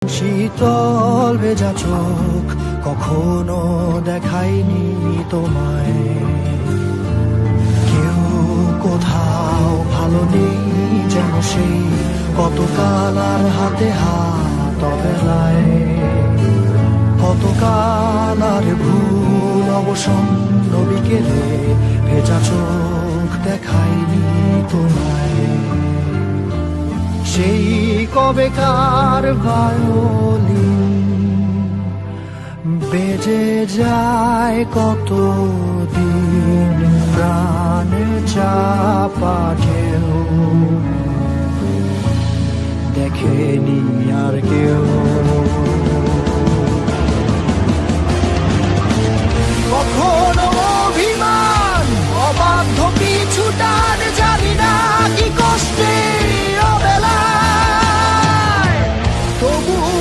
শীতল ভেজা চোখ কখনো দেখায়নি তোমায়, কেউ কোথাও ভালো নেই যেন সেই কতকাল আর হাতে হাত অবেলায়, কতকাল আর ভুল অবসন্ন বিকেলে ভেজা চোখ দেখায়নি তোমায়। সেই কবেকার ভায়োলিন বেজে যায় কতদিন, প্রাণে চাপা ঢেউ দেখেনি আর কেউ।